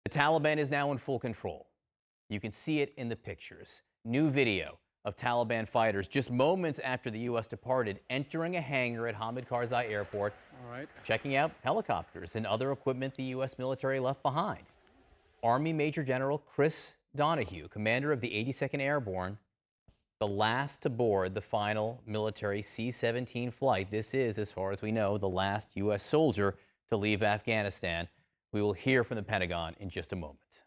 The Taliban is now in full control. You can see it in the pictures. New video of Taliban fighters just moments after the U.S. departed, entering a hangar at Hamid Karzai Airport, checking out helicopters and other equipment the U.S. military left behind. Army Major General Chris Donahue, commander of the 82nd Airborne, the last to board the final military C-17 flight. This is, as far as we know, the last U.S. soldier to leave Afghanistan. We will hear from the Pentagon in just a moment.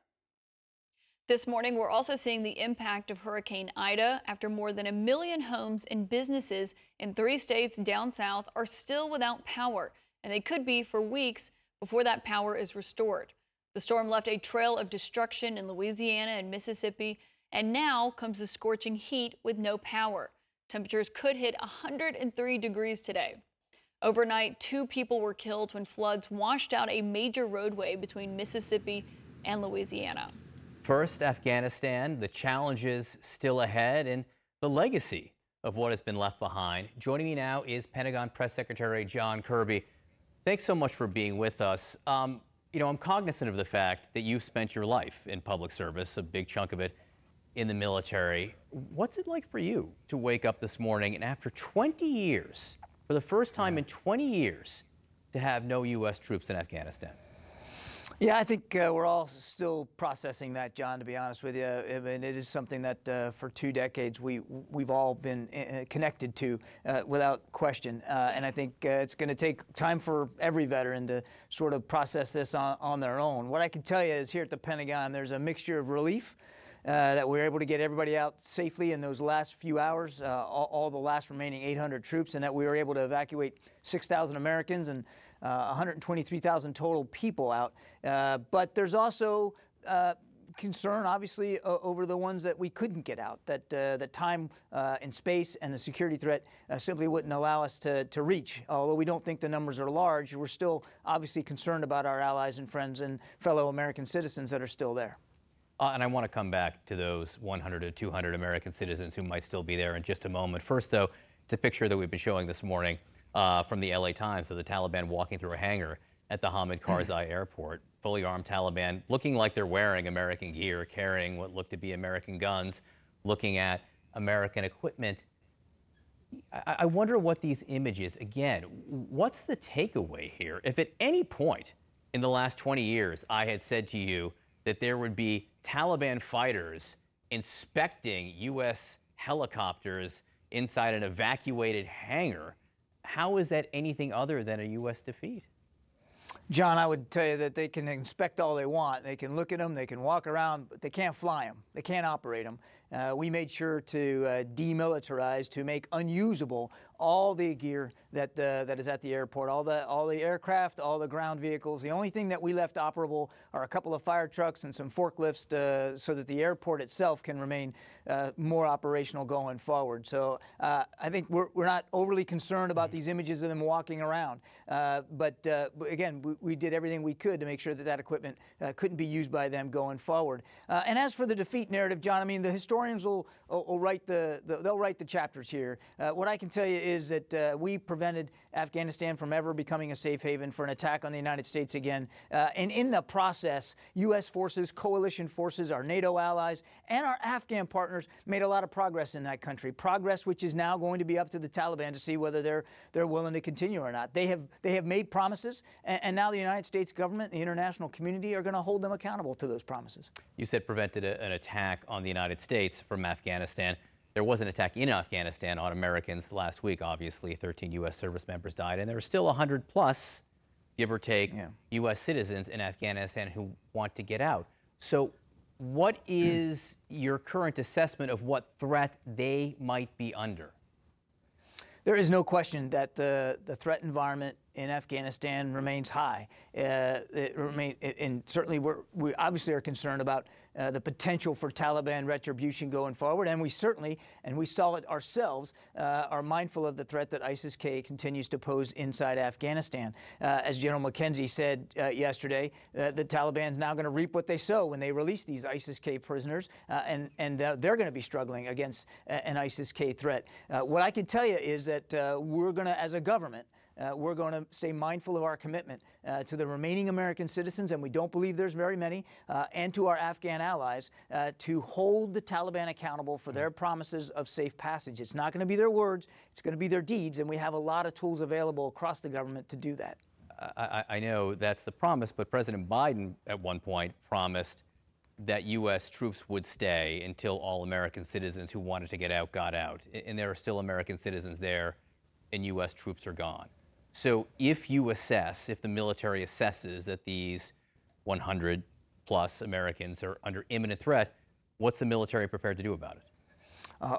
This morning, we're also seeing the impact of Hurricane Ida after more than 1 million homes and businesses in 3 states down south are still without power, and they could be for weeks before that power is restored. The storm left a trail of destruction in Louisiana and Mississippi, and now comes the scorching heat with no power. Temperatures could hit 103 degrees today. Overnight, 2 people were killed when floods washed out a major roadway between Mississippi and Louisiana. First, Afghanistan, the challenges still ahead, and the legacy of what has been left behind. Joining me now is Pentagon Press Secretary John Kirby. Thanks so much for being with us. I'm cognizant of the fact that you've spent your life in public service, a big chunk of it in the military. What's it like for you to wake up this morning and after 20 years, for the first time in 20 years, to have no U.S. troops in Afghanistan? Yeah, I think we're all still processing that, John, to be honest with you. I mean, it is something that for 2 decades we've all been connected to without question. And I think it's going to take time for every veteran to sort of process this on their own. What I can tell you is here at the Pentagon, there's a mixture of relief that we were able to get everybody out safely in those last few hours, all the last remaining 800 troops, and that we were able to evacuate 6,000 Americans and 123,000 total people out. But there's also concern, obviously, over the ones that we couldn't get out, that the time and space and the security threat simply wouldn't allow us to reach. Although we don't think the numbers are large, we're still obviously concerned about our allies and friends and fellow American citizens that are still there. And I want to come back to those 100 to 200 American citizens who might still be there in just a moment. First, though, it's a picture that we've been showing this morning from the LA Times of the Taliban walking through a hangar at the Hamid Karzai Airport. Fully armed Taliban looking like they're wearing American gear, carrying what looked to be American guns, looking at American equipment. I wonder what these images, again, what's the takeaway here? If at any point in the last 20 years I had said to you that there would be Taliban fighters inspecting U.S. helicopters inside an evacuated hangar, how is that anything other than a U.S. defeat? John, I would tell you that they can inspect all they want. They can look at them, they can walk around, but they can't fly them. They can't operate them. We made sure to demilitarize, to make unusable all the gear that is at the airport, all the aircraft, all the ground vehicles. The only thing that we left operable are a couple of fire trucks and some forklifts so that the airport itself can remain more operational going forward. So I think we're not overly concerned about these images of them walking around. But again, we did everything we could to make sure that equipment couldn't be used by them going forward. And as for the defeat narrative, John, I mean, the historians will write they'll write the chapters here. What I can tell you is that we prevented Afghanistan from ever becoming a safe haven for an attack on the United States again. And in the process, U.S. forces, coalition forces, our NATO allies, and our Afghan partners made a lot of progress in that country. Progress which is now going to be up to the Taliban to see whether they're willing to continue or not. They have made promises, and now the United States government, the international community are going to hold them accountable to those promises. You said prevented an attack on the United States from Afghanistan. There was an attack in Afghanistan on Americans last week, obviously. 13 U.S. service members died, and there are still 100 plus, give or take, U.S. citizens in Afghanistan who want to get out. So what is your current assessment of what threat they might be under? There is no question that the threat environment in Afghanistan remains high. And certainly we obviously are concerned about the potential for Taliban retribution going forward. And we certainly, and we saw it ourselves, are mindful of the threat that ISIS-K continues to pose inside Afghanistan. As General McKenzie said yesterday, the Taliban is now going to reap what they sow when they release these ISIS-K prisoners, and they're going to be struggling against an ISIS-K threat. What I can tell you is that we're going to, as a government, we're going to stay mindful of our commitment to the remaining American citizens, and we don't believe there's very many, and to our Afghan allies to hold the Taliban accountable for their promises of safe passage. It's not going to be their words, it's going to be their deeds, and we have a lot of tools available across the government to do that. I know that's the promise, but President Biden at one point promised that U.S. troops would stay until all American citizens who wanted to get out got out. And there are still American citizens there, and U.S. troops are gone. So if the military assesses that these 100 plus Americans are under imminent threat, what's the military prepared to do about it?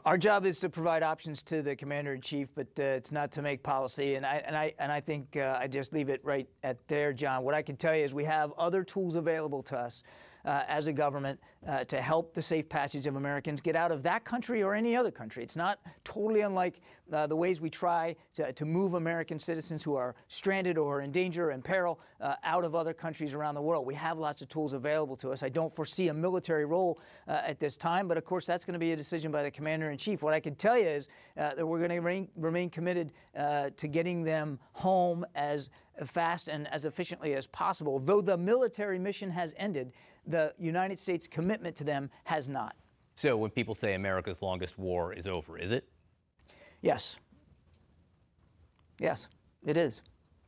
Our job is to provide options to the commander-in-chief, but it's not to make policy. And I think I just leave it right at there, John. What I can tell you is we have other tools available to us as a government to help the safe passage of Americans get out of that country or any other country. It's not totally unlike the ways we try to move American citizens who are stranded or in danger and peril out of other countries around the world. We have lots of tools available to us. I don't foresee a military role at this time, but of course that's going to be a decision by the commander-in-chief. What I can tell you is that we're going to remain committed to getting them home as fast and as efficiently as possible. Though the military mission has ended, the United States commitment to them has not. So when people say America's longest war is over, is it? Yes. Yes, it is.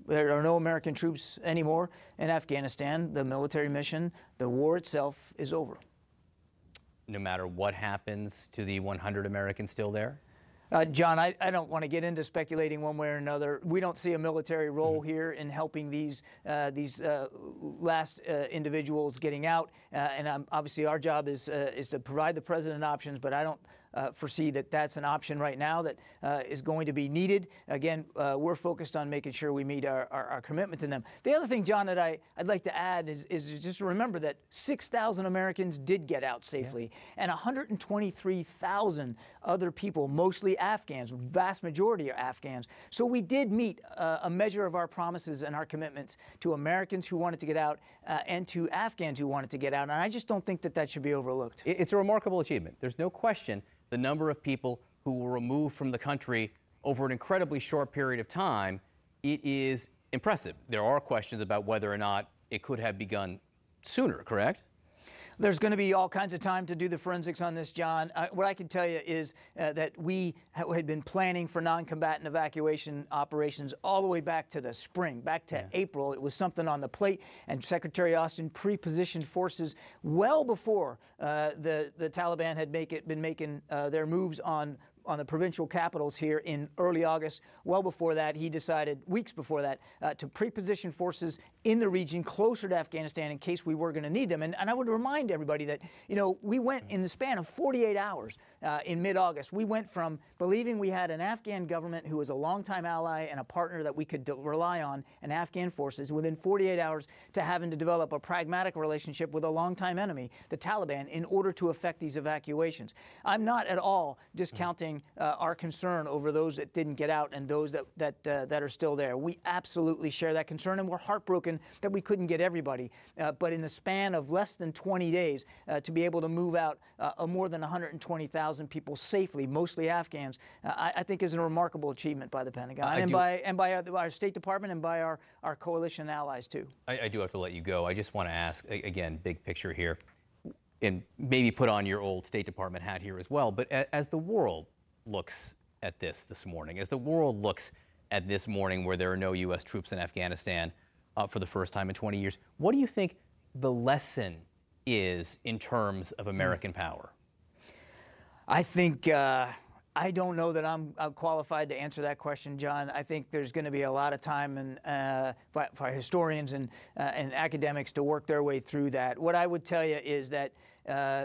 There are no American troops anymore in Afghanistan. The military mission, the war itself is over. No matter what happens to the 100 Americans still there? John, I don't want to get into speculating one way or another. We don't see a military role here in helping these last individuals getting out. And obviously our job is to provide the president options, but I don't foresee that that's an option right now that is going to be needed. Again, we're focused on making sure we meet our commitment to them. The other thing, John, that I'd like to add is just remember that 6,000 Americans did get out safely, and 123,000 other people, mostly Afghans, vast majority are Afghans. So we did meet a measure of our promises and our commitments to Americans who wanted to get out and to Afghans who wanted to get out, and I just don't think that that should be overlooked. It's a remarkable achievement. There's no question the number of people who were removed from the country over an incredibly short period of time, it is impressive. There are questions about whether or not it could have begun sooner, correct? There's going to be all kinds of time to do the forensics on this, John. What I can tell you is that we had been planning for non-combatant evacuation operations all the way back to the spring, back to April. It was something on the plate, and Secretary Austin pre-positioned forces well before the Taliban had been making their moves on the provincial capitals here in early August. Well before that, he decided, weeks before that, to pre-position forces in the region closer to Afghanistan in case we were going to need them. And I would remind everybody that, you know, we went in the span of 48 hours in mid-August. We went from believing we had an Afghan government who was a longtime ally and a partner that we could rely on, and Afghan forces, within 48 hours to having to develop a pragmatic relationship with a longtime enemy, the Taliban, in order to effect these evacuations. I'm not at all discounting our concern over those that didn't get out and those that are still there. We absolutely share that concern, and we're heartbroken that we couldn't get everybody. But in the span of less than 20 days, to be able to move out more than 120,000 people safely, mostly Afghans, I think is a remarkable achievement by the Pentagon and by our State Department and by our coalition allies too. I do have to let you go. I just want to ask, again, big picture here, and maybe put on your old State Department hat here as well, but as the world looks at this morning, as the world looks at this morning where there are no U.S. troops in Afghanistan for the first time in 20 years, what do you think the lesson is in terms of American power? I think I don't know that I'm qualified to answer that question, John. I think there's going to be a lot of time for historians and academics to work their way through that. What I would tell you is that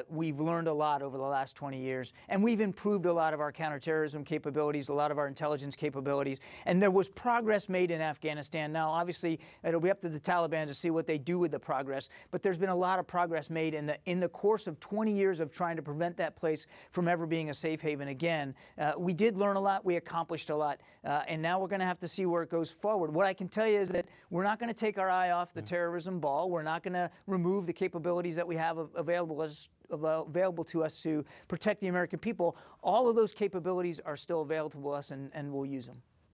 we've learned a lot over the last 20 years, and we've improved a lot of our counterterrorism capabilities, a lot of our intelligence capabilities, and there was progress made in Afghanistan. Now, obviously, it'll be up to the Taliban to see what they do with the progress, but there's been a lot of progress made in the course of 20 years of trying to prevent that place from ever being a safe haven again. We did learn a lot, we accomplished a lot, and now we're going to have to see where it goes forward. What I can tell you is that we're not going to take our eye off the terrorism ball. We're not going to remove the capabilities that we have available to us to protect the American people. All of those capabilities are still available to us, and we'll use them.